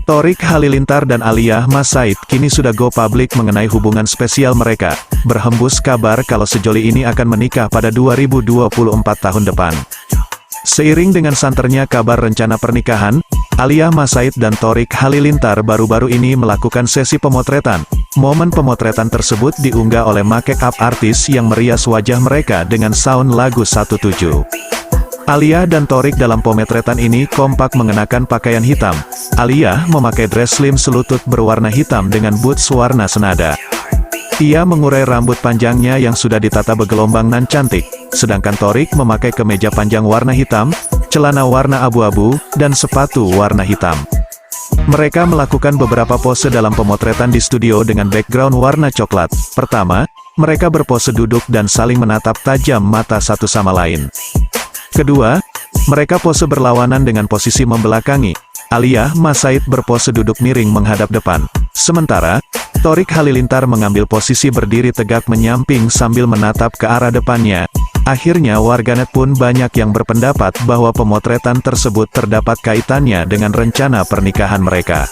Thorik Halilintar dan Alia Mas Said kini sudah go public mengenai hubungan spesial mereka. Berhembus kabar kalau sejoli ini akan menikah pada 2024 tahun depan. Seiring dengan santernya kabar rencana pernikahan, Alia Mas Said dan Thorik Halilintar baru-baru ini melakukan sesi pemotretan. Momen pemotretan tersebut diunggah oleh make-up artis yang merias wajah mereka dengan sound lagu 17. Alia dan Thorik dalam pemotretan ini kompak mengenakan pakaian hitam. Alia memakai dress slim selutut berwarna hitam dengan boots warna senada. Ia mengurai rambut panjangnya yang sudah ditata bergelombang nan cantik, sedangkan Thorik memakai kemeja panjang warna hitam, celana warna abu-abu, dan sepatu warna hitam. Mereka melakukan beberapa pose dalam pemotretan di studio dengan background warna coklat. Pertama, mereka berpose duduk dan saling menatap tajam mata satu sama lain. Kedua, mereka pose berlawanan dengan posisi membelakangi. Alia Mas Said berpose duduk miring menghadap depan. Sementara, Thorik Halilintar mengambil posisi berdiri tegak menyamping sambil menatap ke arah depannya. Akhirnya warganet pun banyak yang berpendapat bahwa pemotretan tersebut terdapat kaitannya dengan rencana pernikahan mereka.